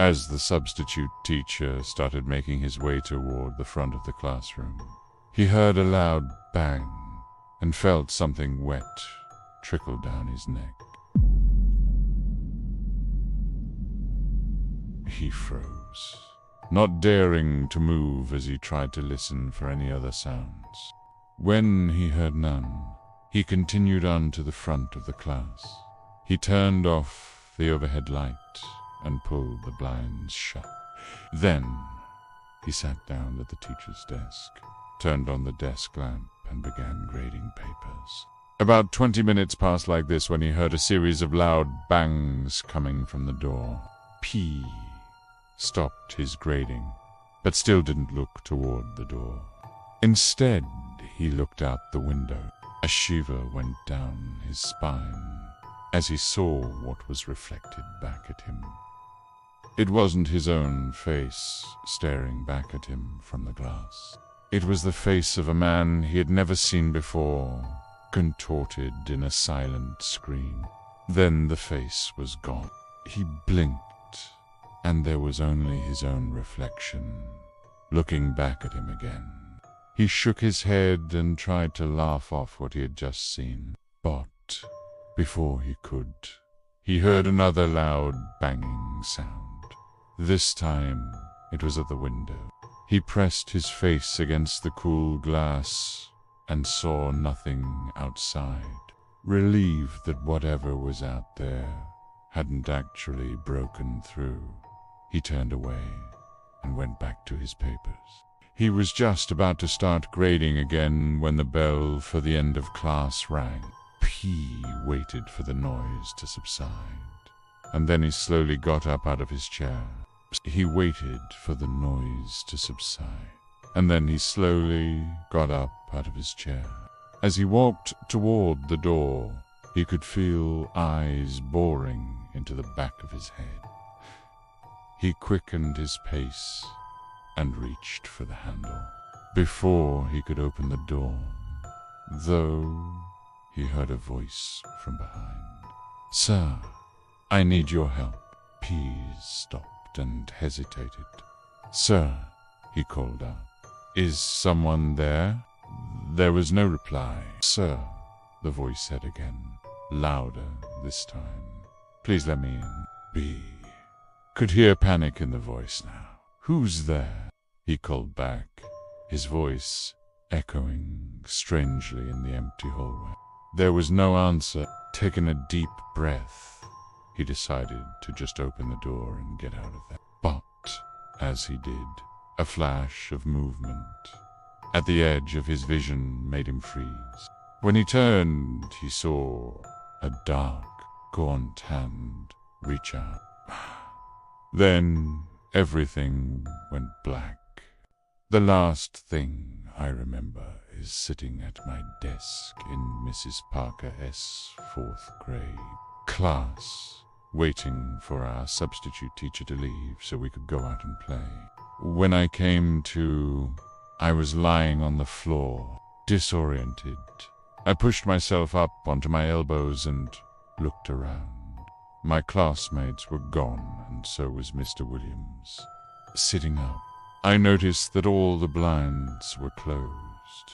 As the substitute teacher started making his way toward the front of the classroom, he heard a loud bang and felt something wet trickle down his neck. He froze, not daring to move as he tried to listen for any other sounds. When he heard none, he continued on to the front of the class. He turned off the overhead light and pulled the blinds shut. Then he sat down at the teacher's desk, turned on the desk lamp, and began grading papers. About 20 minutes passed like this when he heard a series of loud bangs coming from the door. P stopped his grading, but still didn't look toward the door. Instead, he looked out the window. A shiver went down his spine as he saw what was reflected back at him. It wasn't his own face staring back at him from the glass. It was the face of a man he had never seen before, contorted in a silent scream. Then the face was gone. He blinked, and there was only his own reflection, looking back at him again. He shook his head and tried to laugh off what he had just seen, but before he could, he heard another loud banging sound. This time, it was at the window. He pressed his face against the cool glass and saw nothing outside. Relieved that whatever was out there hadn't actually broken through, he turned away and went back to his papers. He was just about to start grading again when the bell for the end of class rang. P waited for the noise to subside, and then he slowly got up out of his chair. He waited for the noise to subside, and then he slowly got up out of his chair. As he walked toward the door, he could feel eyes boring into the back of his head. He quickened his pace and reached for the handle before he could open the door, though he heard a voice from behind. "Sir, I need your help." P stopped and hesitated. "Sir," he called out, "is someone there?" There was no reply. "Sir," the voice said again, louder this time, "please let me in." B could hear panic in the voice now. "Who's there?" he called back, his voice echoing strangely in the empty hallway. There was no answer. Taking a deep breath, he decided to just open the door and get out of there. But as he did, a flash of movement at the edge of his vision made him freeze. When he turned, he saw a dark, gaunt hand reach out. Then everything went black. The last thing I remember is sitting at my desk in Mrs. Parker S. 4th grade class, waiting for our substitute teacher to leave so we could go out and play. When I came to, I was lying on the floor, disoriented. I pushed myself up onto my elbows and looked around. My classmates were gone, and so was Mr. Williams. Sitting up, I noticed that all the blinds were closed.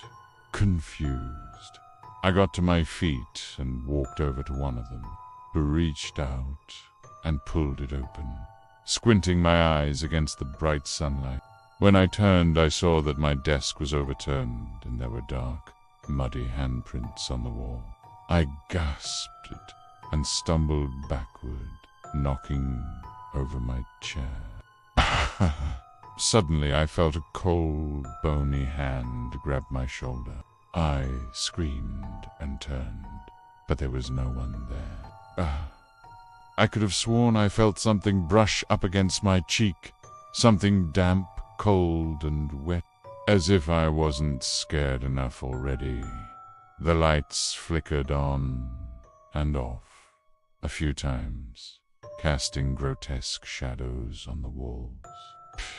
Confused, I got to my feet and walked over to one of them, who reached out and pulled it open, squinting my eyes against the bright sunlight. When I turned, I saw that my desk was overturned and there were dark, muddy handprints on the wall. I gasped and stumbled backward, knocking over my chair. Suddenly, I felt a cold, bony hand grab my shoulder. I screamed and turned, but there was no one there. I could have sworn I felt something brush up against my cheek, something damp, cold, and wet, as if I wasn't scared enough already. The lights flickered on and off a few times, casting grotesque shadows on the walls.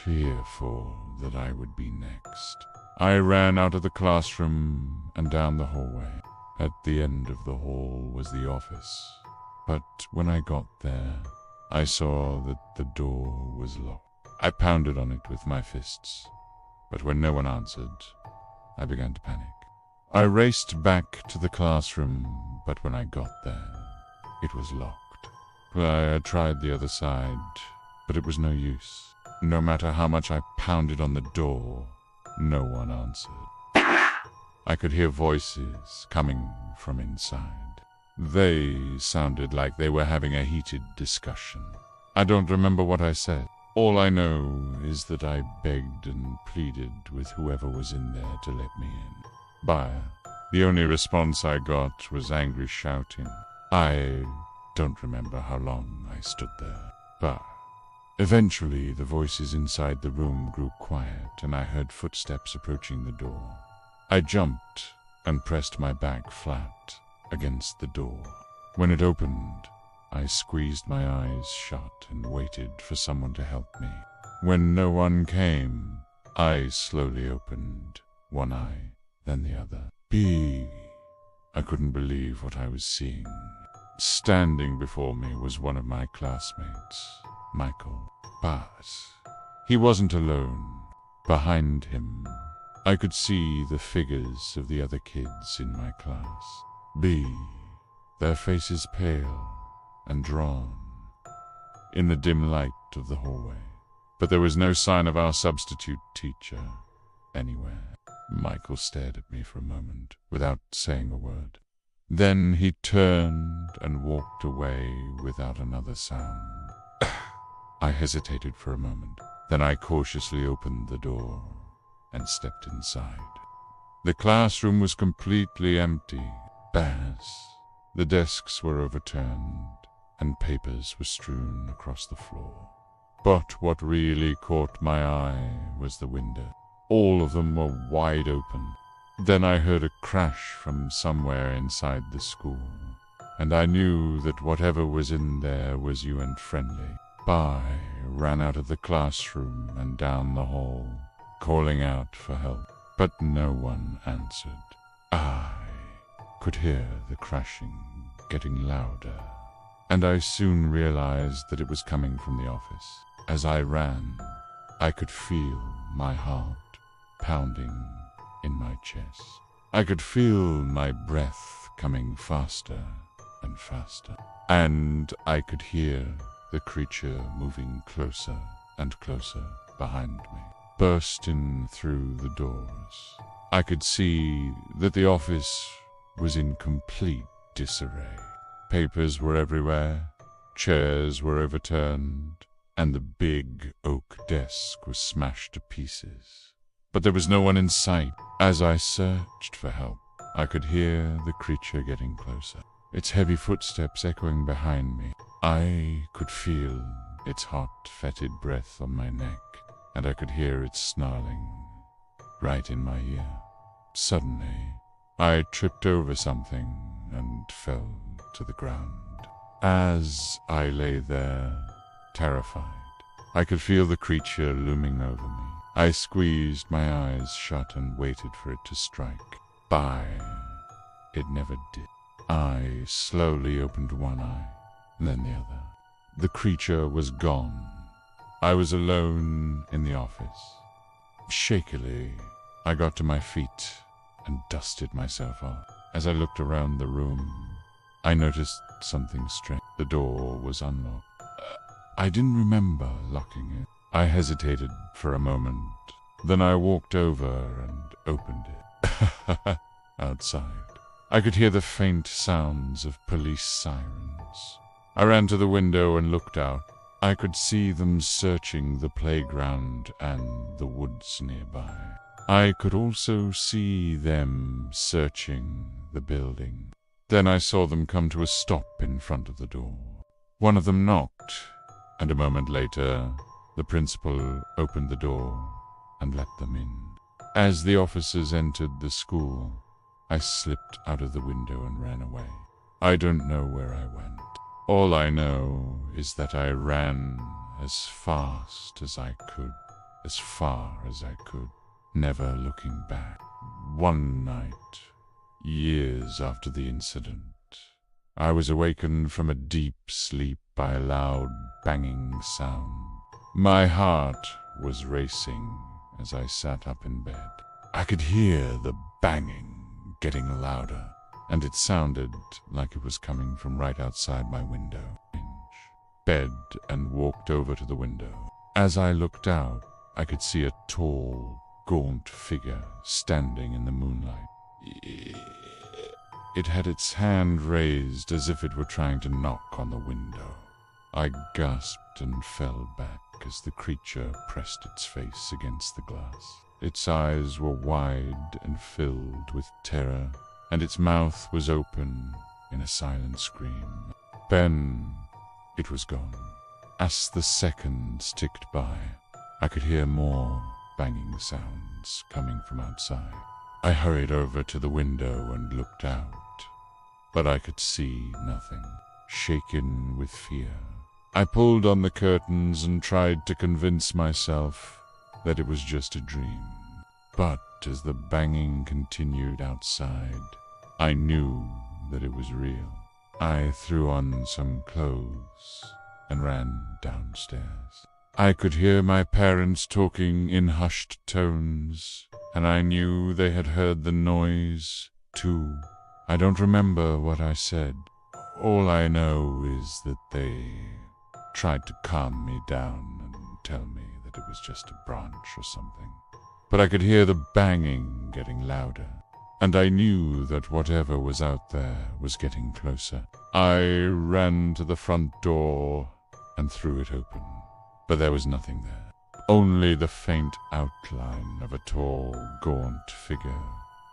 Fearful that I would be next, I ran out of the classroom and down the hallway. At the end of the hall was the office, but when I got there, I saw that the door was locked. I pounded on it with my fists, but when no one answered, I began to panic. I raced back to the classroom, but when I got there, it was locked. I had tried the other side, but it was no use. No matter how much I pounded on the door, no one answered. I could hear voices coming from inside. They sounded like they were having a heated discussion. I don't remember what I said. All I know is that I begged and pleaded with whoever was in there to let me in. The only response I got was angry shouting. I don't remember how long I stood there, but eventually the voices inside the room grew quiet and I heard footsteps approaching the door. I jumped and pressed my back flat against the door. When it opened, I squeezed my eyes shut and waited for someone to help me. When no one came, I slowly opened one eye, then the other. I couldn't believe what I was seeing. Standing before me was one of my classmates, Michael. But he wasn't alone. Behind him, I could see the figures of the other kids in my class. Their faces pale and drawn in the dim light of the hallway. But there was no sign of our substitute teacher anywhere. Michael stared at me for a moment without saying a word. Then he turned and walked away without another sound. I hesitated for a moment. Then I cautiously opened the door and stepped inside. The classroom was completely empty. The desks were overturned and papers were strewn across the floor. But what really caught my eye was the window. All of them were wide open. Then I heard a crash from somewhere inside the school, and I knew that whatever was in there was UN-friendly. I ran out of the classroom and down the hall, calling out for help, but no one answered. I could hear the crashing getting louder, and I soon realized that it was coming from the office. As I ran, I could feel my heart pounding in my chest. I could feel my breath coming faster and faster, and I could hear the creature moving closer and closer behind me, bursting through the doors. I could see that the office was in complete disarray. Papers were everywhere, chairs were overturned, and the big oak desk was smashed to pieces. But there was no one in sight. As I searched for help, I could hear the creature getting closer, its heavy footsteps echoing behind me. I could feel its hot, fetid breath on my neck, and I could hear it snarling right in my ear. Suddenly, I tripped over something and fell to the ground. As I lay there, terrified, I could feel the creature looming over me. I squeezed my eyes shut and waited for it to strike. It never did. I slowly opened one eye, then the other. The creature was gone. I was alone in the office. Shakily, I got to my feet and dusted myself off. As I looked around the room, I noticed something strange. The door was unlocked. I didn't remember locking it. I hesitated for a moment. Then I walked over and opened it. Outside, I could hear the faint sounds of police sirens. I ran to the window and looked out. I could see them searching the playground and the woods nearby. I could also see them searching the building. Then I saw them come to a stop in front of the door. One of them knocked, and a moment later, the principal opened the door and let them in. As the officers entered the school, I slipped out of the window and ran away. I don't know where I went. All I know is that I ran as fast as I could, as far as I could, never looking back. One night, years after the incident, I was awakened from a deep sleep by a loud banging sound. My heart was racing as I sat up in bed. I could hear the banging getting louder, and it sounded like it was coming from right outside my window. Bed and walked over to the window. As I looked out, I could see a tall, gaunt figure standing in the moonlight. It had its hand raised as if it were trying to knock on the window. I gasped and fell back as the creature pressed its face against the glass. Its eyes were wide and filled with terror, and its mouth was open in a silent scream. Then it was gone. As the seconds ticked by, I could hear more banging sounds coming from outside. I hurried over to the window and looked out, but I could see nothing. Shaken with fear, I pulled on the curtains and tried to convince myself that it was just a dream. But as the banging continued outside, I knew that it was real. I threw on some clothes and ran downstairs. I could hear my parents talking in hushed tones, and I knew they had heard the noise, too. I don't remember what I said. All I know is that they tried to calm me down and tell me that it was just a branch or something. But I could hear the banging getting louder, and I knew that whatever was out there was getting closer. I ran to the front door and threw it open, but there was nothing there. Only the faint outline of a tall, gaunt figure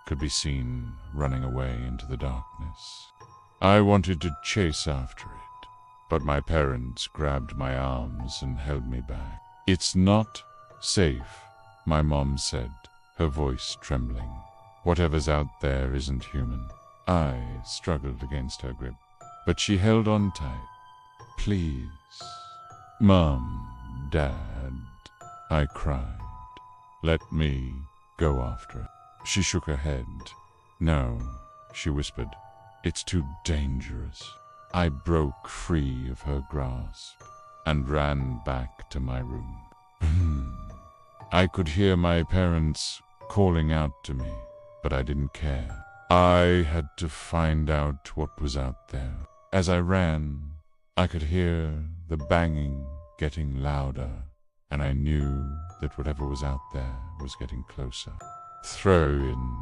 could be seen running away into the darkness. I wanted to chase after it, but my parents grabbed my arms and held me back. "It's not safe," my mom said, her voice trembling. "Whatever's out there isn't human." I struggled against her grip, but she held on tight. "Please, Mom, Dad," I cried. "Let me go after it." She shook her head. "No," she whispered. "It's too dangerous." I broke free of her grasp and ran back to my room. I could hear my parents calling out to me, but I didn't care. I had to find out what was out there. As I ran, I could hear the banging getting louder, and I knew that whatever was out there was getting closer. Throw in.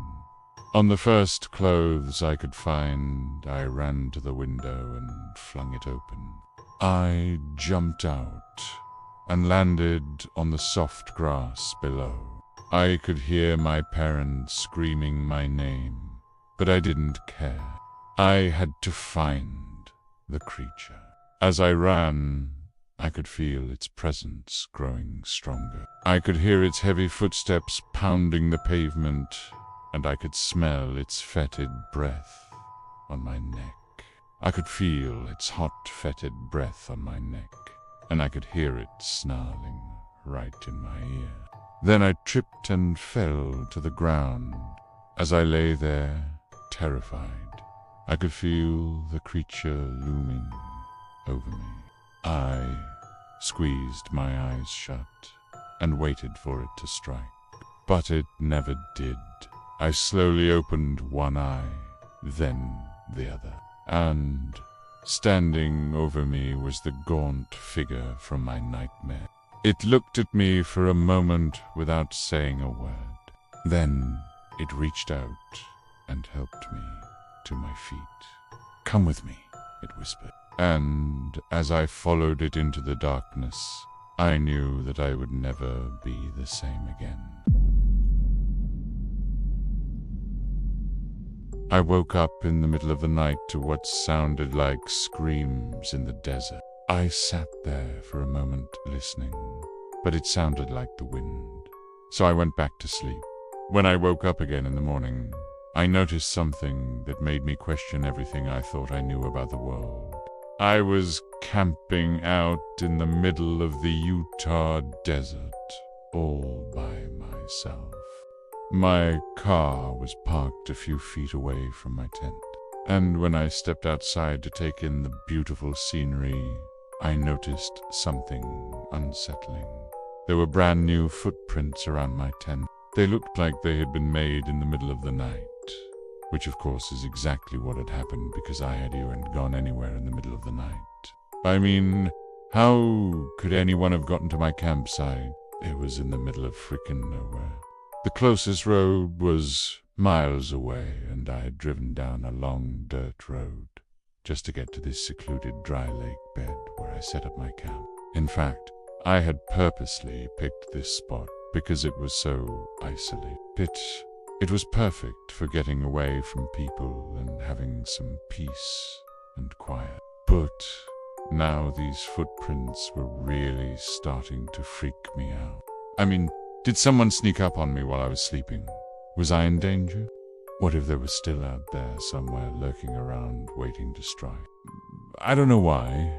On the first clothes I could find, I ran to the window and flung it open. I jumped out and landed on the soft grass below. I could hear my parents screaming my name, but I didn't care. I had to find the creature. As I ran, I could feel its presence growing stronger. I could hear its heavy footsteps pounding the pavement, and I could smell its fetid breath on my neck. I could feel its hot, fetid breath on my neck, and I could hear it snarling right in my ear. Then I tripped and fell to the ground. As I lay there, terrified, I could feel the creature looming over me. I squeezed my eyes shut and waited for it to strike, but it never did. I slowly opened one eye, then the other, and standing over me was the gaunt figure from my nightmare. It looked at me for a moment without saying a word. Then it reached out and helped me to my feet. "Come with me," it whispered. And as I followed it into the darkness, I knew that I would never be the same again. I woke up in the middle of the night to what sounded like screams in the desert. I sat there for a moment listening, but it sounded like the wind. So I went back to sleep. When I woke up again in the morning, I noticed something that made me question everything I thought I knew about the world. I was camping out in the middle of the Utah desert, all by myself. My car was parked a few feet away from my tent. And when I stepped outside to take in the beautiful scenery, I noticed something unsettling. There were brand new footprints around my tent. They looked like they had been made in the middle of the night, which of course is exactly what had happened because I hadn't gone anywhere in the middle of the night. I mean, how could anyone have gotten to my campsite? It was in the middle of frickin' nowhere. The closest road was miles away, and I had driven down a long dirt road just to get to this secluded dry lake bed where I set up my camp. In fact, I had purposely picked this spot because it was so isolated. It was perfect for getting away from people and having some peace and quiet. But now these footprints were really starting to freak me out. I mean, did someone sneak up on me while I was sleeping? Was I in danger? What if they were still out there somewhere lurking around waiting to strike? I don't know why,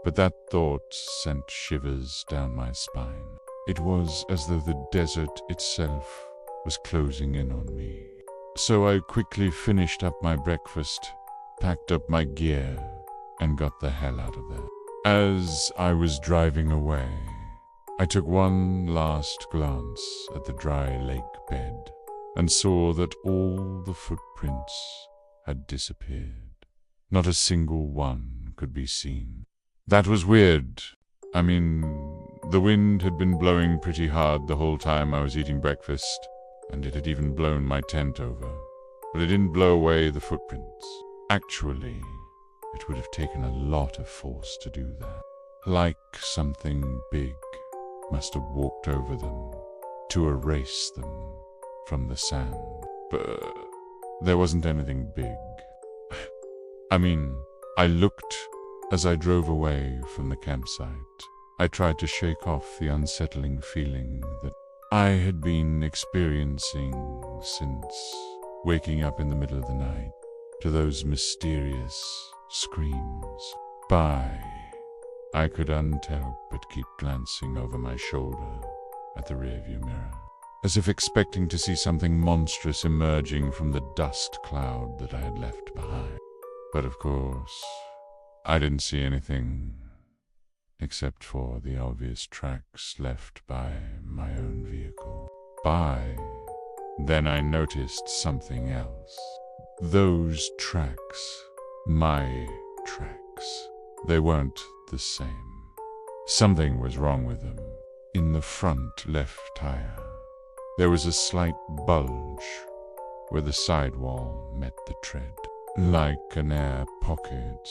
but that thought sent shivers down my spine. It was as though the desert itself was closing in on me. So I quickly finished up my breakfast, packed up my gear, and got the hell out of there. As I was driving away, I took one last glance at the dry lake bed and saw that all the footprints had disappeared. Not a single one could be seen. That was weird. I mean, the wind had been blowing pretty hard the whole time I was eating breakfast, and it had even blown my tent over. But it didn't blow away the footprints. Actually, it would have taken a lot of force to do that. Like something big must have walked over them to erase them from the sand. But there wasn't anything big. I mean, I looked as I drove away from the campsite. I tried to shake off the unsettling feeling that I had been experiencing since waking up in the middle of the night to those mysterious screams. I couldn't help but keep glancing over my shoulder at the rearview mirror, as if expecting to see something monstrous emerging from the dust cloud that I had left behind. But of course, I didn't see anything except for the obvious tracks left by my own vehicle. Then I noticed something else. Those tracks, my tracks, they weren't the same. Something was wrong with them. In the front left tire, there was a slight bulge where the sidewall met the tread, like an air pocket,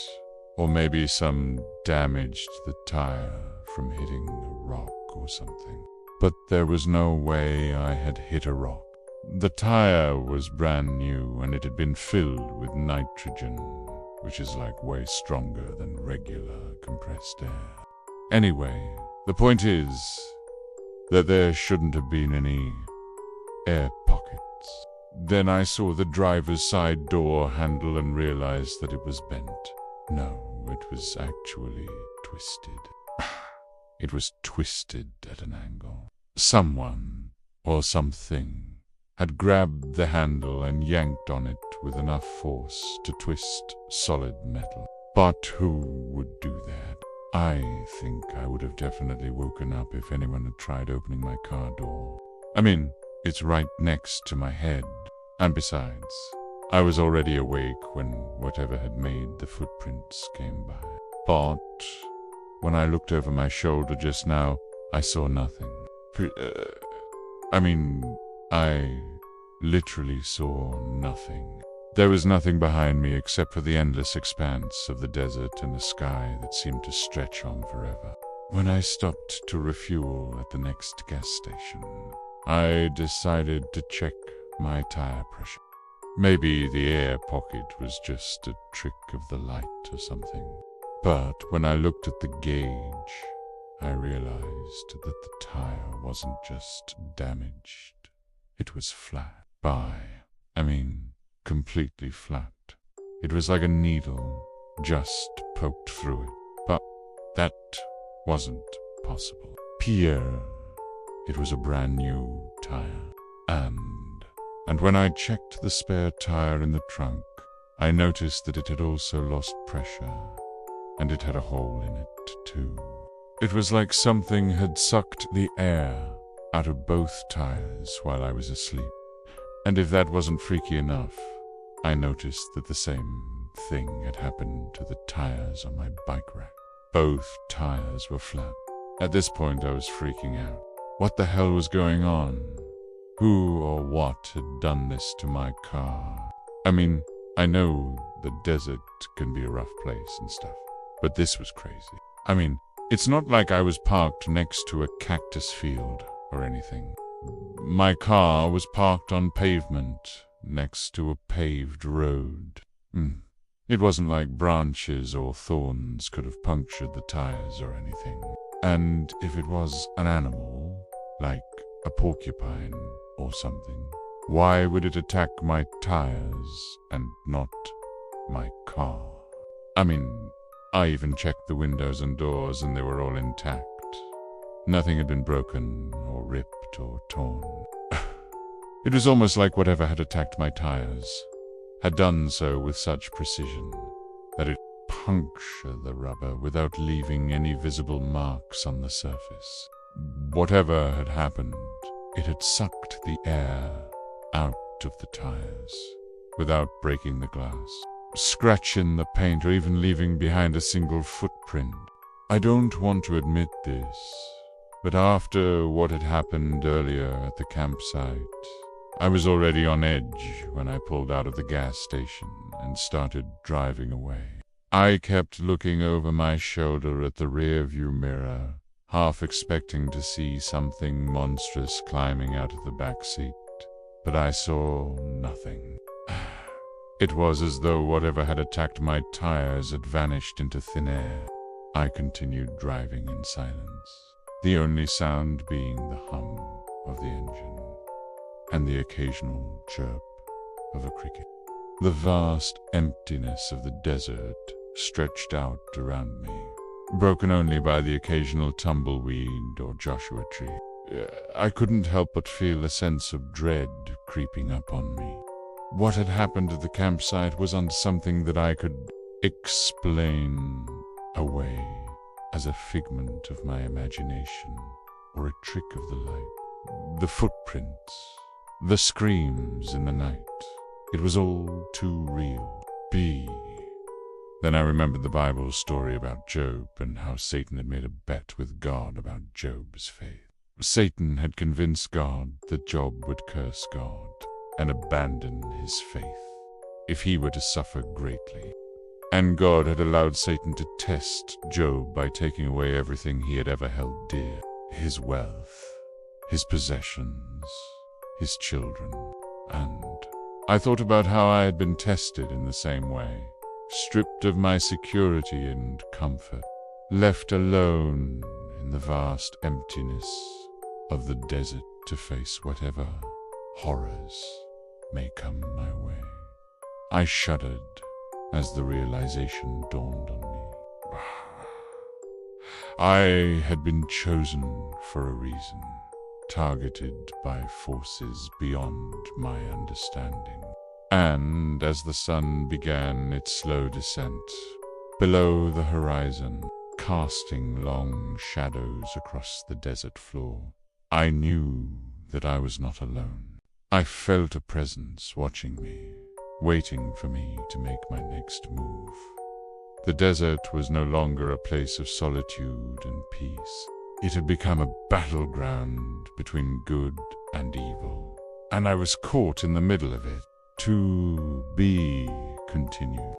or maybe some damage to the tire from hitting a rock or something. But there was no way I had hit a rock. The tire was brand new and it had been filled with nitrogen, which is like way stronger than regular compressed air. Anyway, the point is that there shouldn't have been any air pockets. Then I saw the driver's side door handle and realized that it was bent. No, it was actually twisted. It was twisted at an angle. Someone, or something, had grabbed the handle and yanked on it with enough force to twist solid metal. But who would do that? I think I would have definitely woken up if anyone had tried opening my car door. I mean, it's right next to my head. And besides, I was already awake when whatever had made the footprints came by. But when I looked over my shoulder just now, I saw nothing. I literally saw nothing. There was nothing behind me except for the endless expanse of the desert and a sky that seemed to stretch on forever. When I stopped to refuel at the next gas station, I decided to check my tire pressure. Maybe the air pocket was just a trick of the light or something. But when I looked at the gauge, I realized that the tire wasn't just damaged. It was flat. Completely flat. It was like a needle just poked through it. But that wasn't possible. It was a brand new tire. And when I checked the spare tire in the trunk, I noticed that it had also lost pressure, and it had a hole in it, too. It was like something had sucked the air out of both tires while I was asleep. And if that wasn't freaky enough, I noticed that the same thing had happened to the tires on my bike rack. Both tires were flat. At this point, I was freaking out. What the hell was going on? Who or what had done this to my car? I mean, I know the desert can be a rough place and stuff, but this was crazy. I mean, it's not like I was parked next to a cactus field or anything. My car was parked on pavement next to a paved road. It wasn't like branches or thorns could have punctured the tires or anything. And if it was an animal, like a porcupine or something, why would it attack my tires and not my car? I mean, I even checked the windows and doors and they were all intact. Nothing had been broken or ripped or torn. It was almost like whatever had attacked my tires had done so with such precision that it punctured the rubber without leaving any visible marks on the surface. Whatever had happened, it had sucked the air out of the tires without breaking the glass, scratching the paint, or even leaving behind a single footprint. I don't want to admit this, but after what had happened earlier at the campsite, I was already on edge when I pulled out of the gas station and started driving away. I kept looking over my shoulder at the rear-view mirror, half expecting to see something monstrous climbing out of the back seat, but I saw nothing. It was as though whatever had attacked my tires had vanished into thin air. I continued driving in silence, the only sound being the hum of the engine and the occasional chirp of a cricket. The vast emptiness of the desert stretched out around me, broken only by the occasional tumbleweed or Joshua tree. I couldn't help but feel a sense of dread creeping up on me. What had happened at the campsite wasn't something that I could explain away as a figment of my imagination or a trick of the light. The footprints, the screams in the night, it was all too real. Then I remembered the Bible story about Job and how Satan had made a bet with God about Job's faith. Satan had convinced God that Job would curse God and abandon his faith if he were to suffer greatly. And God had allowed Satan to test Job by taking away everything he had ever held dear: his wealth, his possessions, his children. And I thought about how I had been tested in the same way, stripped of my security and comfort, left alone in the vast emptiness of the desert to face whatever horrors may come my way. I shuddered as the realization dawned on me. I had been chosen for a reason, targeted by forces beyond my understanding. And as the sun began its slow descent, below the horizon, casting long shadows across the desert floor, I knew that I was not alone. I felt a presence watching me, waiting for me to make my next move. The desert was no longer a place of solitude and peace. It had become a battleground between good and evil, and I was caught in the middle of it. To be continued.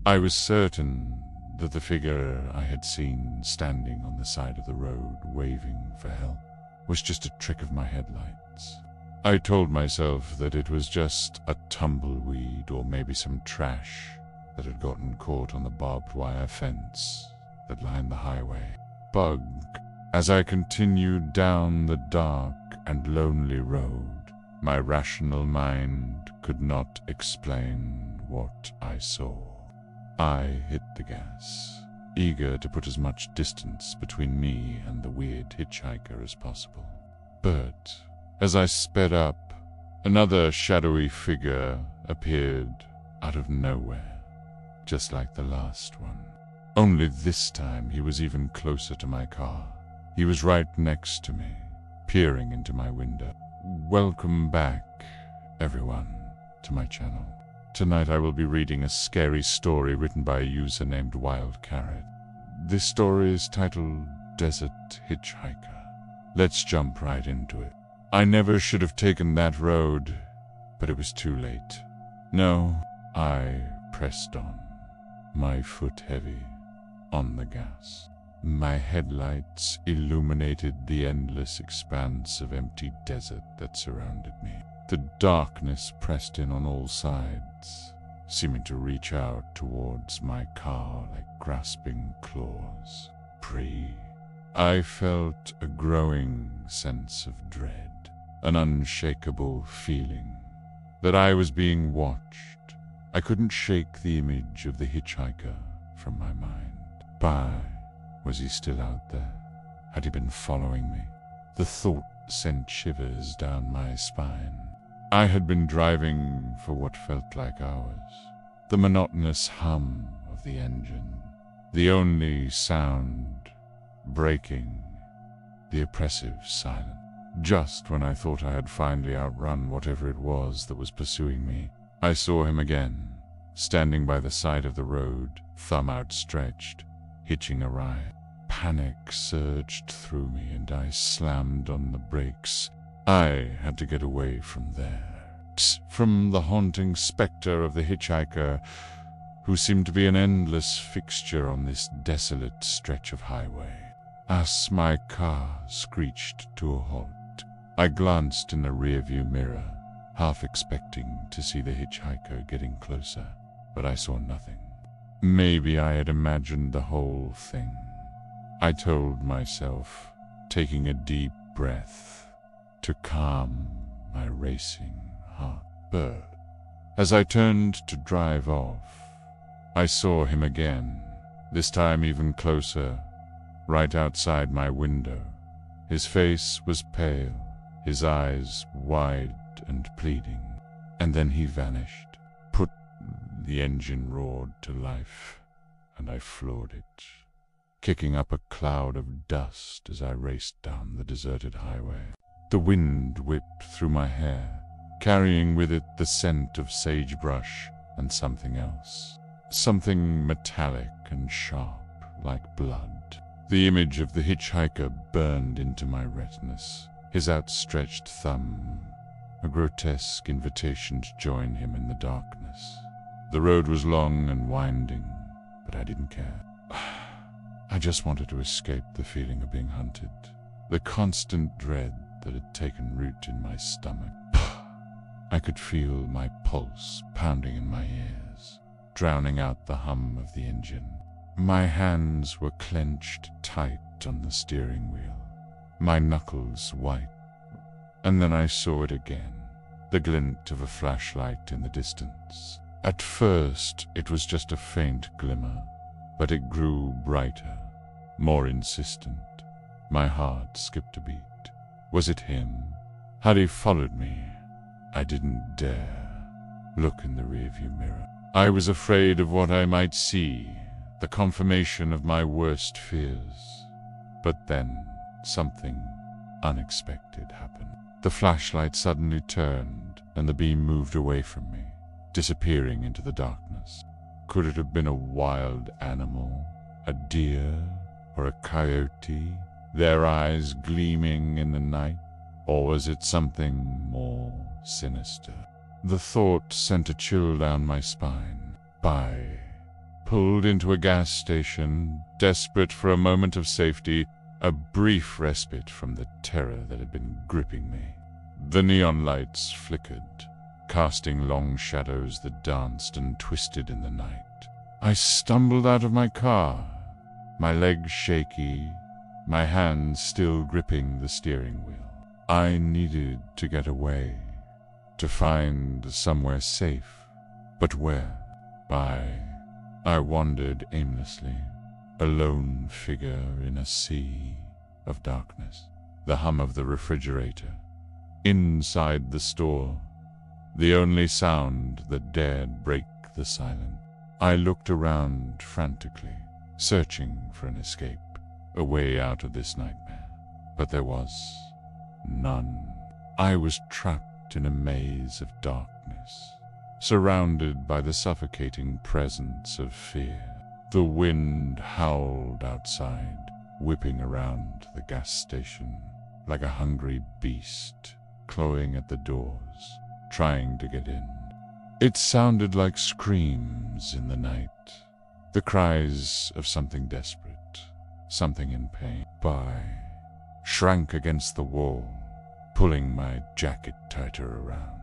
I was certain that the figure I had seen standing on the side of the road waving for help was just a trick of my headlights. I told myself that it was just a tumbleweed or maybe some trash that had gotten caught on the barbed wire fence that lined the highway. Bug. As I continued down the dark and lonely road, my rational mind could not explain what I saw. I hit the gas, eager to put as much distance between me and the weird hitchhiker as possible. But As I sped up, another shadowy figure appeared out of nowhere, just like the last one. Only this time he was even closer to my car. He was right next to me, peering into my window. Welcome back, everyone, to my channel. Tonight I will be reading a scary story written by a user named Wild Carrot. This story is titled Desert Hitchhiker. Let's jump right into it. I never should have taken that road, but it was too late. No, I pressed on, my foot heavy on the gas. My headlights illuminated the endless expanse of empty desert that surrounded me. The darkness pressed in on all sides, seeming to reach out towards my car like grasping claws. I felt a growing sense of dread, an unshakable feeling that I was being watched. I couldn't shake the image of the hitchhiker from my mind. Was he still out there? Had he been following me? The thought sent shivers down my spine. I had been driving for what felt like hours. The monotonous hum of the engine, the only sound breaking the oppressive silence. Just when I thought I had finally outrun whatever it was that was pursuing me, I saw him again, standing by the side of the road, thumb outstretched, hitching a ride. Panic surged through me and I slammed on the brakes. I had to get away from there, from the haunting specter of the hitchhiker, who seemed to be an endless fixture on this desolate stretch of highway. As my car screeched to a halt, I glanced in the rearview mirror, half expecting to see the hitchhiker getting closer, but I saw nothing. Maybe I had imagined the whole thing. I told myself, taking a deep breath to calm my racing heart. But as I turned to drive off, I saw him again, this time even closer, right outside my window. His face was pale, his eyes wide and pleading, and then he vanished. The engine roared to life, and I floored it, kicking up a cloud of dust as I raced down the deserted highway. The wind whipped through my hair, carrying with it the scent of sagebrush and something else. Something metallic and sharp, like blood. The image of the hitchhiker burned into my retinas, his outstretched thumb, a grotesque invitation to join him in the darkness. The road was long and winding, but I didn't care. I just wanted to escape the feeling of being hunted, the constant dread that had taken root in my stomach. I could feel my pulse pounding in my ears, drowning out the hum of the engine. My hands were clenched tight on the steering wheel, my knuckles white. And then I saw it again, the glint of a flashlight in the distance. At first, it was just a faint glimmer, but it grew brighter, more insistent. My heart skipped a beat. Was it him? Had he followed me? I didn't dare look in the rearview mirror. I was afraid of what I might see, the confirmation of my worst fears. But then, something unexpected happened. The flashlight suddenly turned, and the beam moved away from me, disappearing into the darkness. Could it have been a wild animal, a deer, or a coyote, their eyes gleaming in the night? Or was it something more sinister? The thought sent a chill down my spine. Pulled into a gas station, desperate for a moment of safety, a brief respite from the terror that had been gripping me. The neon lights flickered, casting long shadows that danced and twisted in the night. I stumbled out of my car, my legs shaky, my hands still gripping the steering wheel. I needed to get away, to find somewhere safe. But where? I wandered aimlessly, a lone figure in a sea of darkness. The hum of the refrigerator, inside the store, the only sound that dared break the silence. I looked around frantically, searching for an escape, a way out of this nightmare. But there was none. I was trapped in a maze of darkness, surrounded by the suffocating presence of fear. The wind howled outside, whipping around the gas station like a hungry beast, clawing at the doors, trying to get in. It sounded like screams in the night, the cries of something desperate, something in pain. I shrank against the wall, pulling my jacket tighter around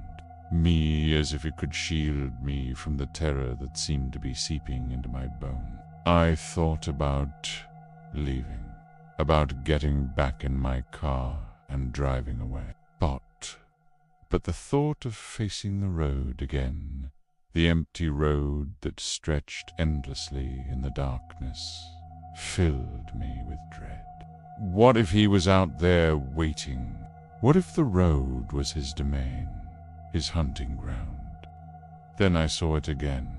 me as if it could shield me from the terror that seemed to be seeping into my bone. I thought about leaving, about getting back in my car and driving away. But the thought of facing the road again, the empty road that stretched endlessly in the darkness, filled me with dread. What if he was out there waiting? What if the road was his domain, his hunting ground? Then I saw it again,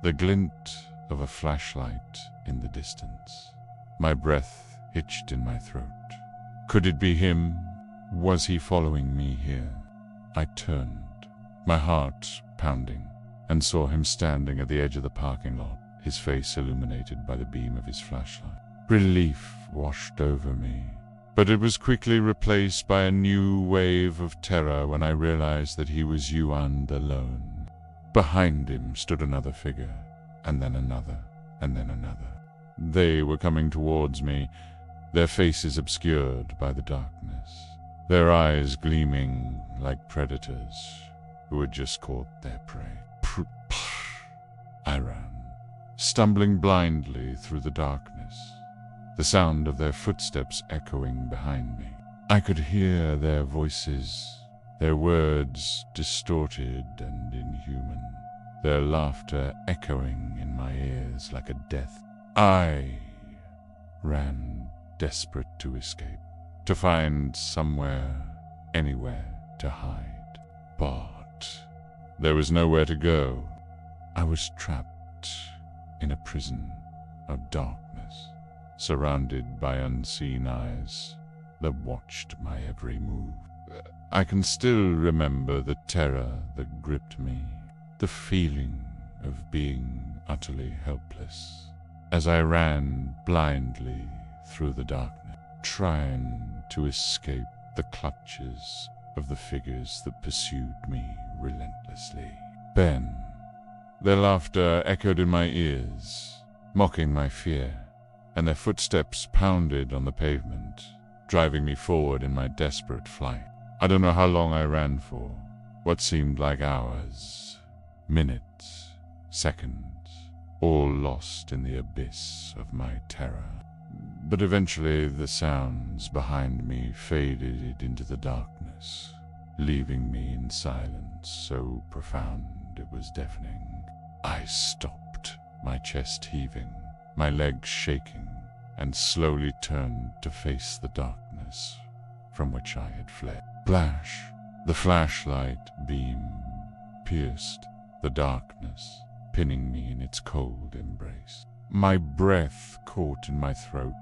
the glint of a flashlight in the distance. My breath hitched in my throat. Could it be him? Was he following me here? I turned, my heart pounding, and saw him standing at the edge of the parking lot, his face illuminated by the beam of his flashlight. Relief washed over me, but it was quickly replaced by a new wave of terror when I realized that he was Yuan alone. Behind him stood another figure, and then another, and then another. They were coming towards me, their faces obscured by the darkness, their eyes gleaming like predators who had just caught their prey. I ran, stumbling blindly through the darkness, the sound of their footsteps echoing behind me. I could hear their voices, their words distorted and inhuman, their laughter echoing in my ears like a death. I ran, desperate to escape, to find somewhere, anywhere to hide. But there was nowhere to go. I was trapped in a prison of darkness, surrounded by unseen eyes that watched my every move. I can still remember the terror that gripped me, the feeling of being utterly helpless, as I ran blindly through the darkness, trying to escape the clutches of the figures that pursued me relentlessly. Ben, their laughter echoed in my ears, mocking my fear, and their footsteps pounded on the pavement, driving me forward in my desperate flight. I don't know how long I ran for, what seemed like hours, minutes, seconds, all lost in the abyss of my terror. But eventually the sounds behind me faded into the darkness, leaving me in silence so profound it was deafening. I stopped, my chest heaving, my legs shaking, and slowly turned to face the darkness from which I had fled. Flash! The flashlight beam pierced the darkness, pinning me in its cold embrace. My breath caught in my throat,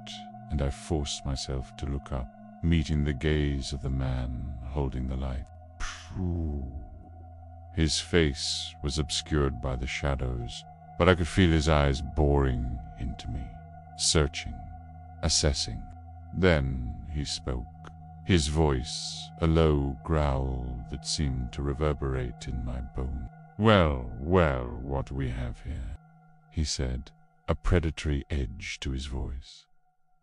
and I forced myself to look up, meeting the gaze of the man holding the light. His face was obscured by the shadows, but I could feel his eyes boring into me, searching, assessing. Then he spoke, his voice a low growl that seemed to reverberate in my bones. Well, what do we have here?" he said, a predatory edge to his voice.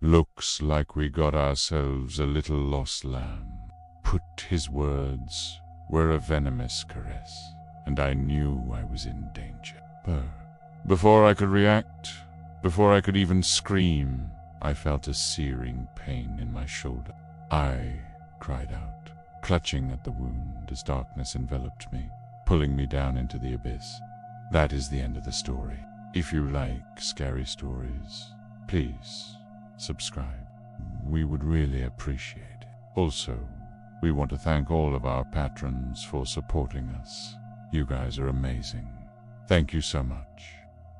"Looks like we got ourselves a little lost lamb." His words were a venomous caress, and I knew I was in danger. Before I could react, before I could even scream, I felt a searing pain in my shoulder. I cried out, clutching at the wound as darkness enveloped me, pulling me down into the abyss. That is the end of the story. If you like scary stories, please subscribe. We would really appreciate it. Also, We want to thank all of our patrons for supporting us. You guys are amazing. Thank you so much.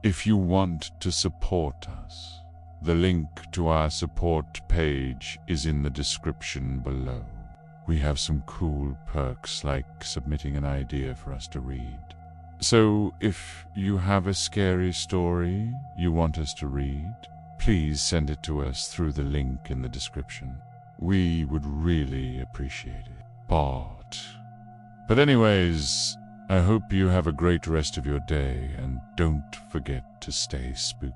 If you want to support us, the link to our support page is in the description below. We have some cool perks like submitting an idea for us to read. So if you have a scary story you want us to read, please send it to us through the link in the description. We would really appreciate it. But anyways, I hope you have a great rest of your day, and don't forget to stay spooky.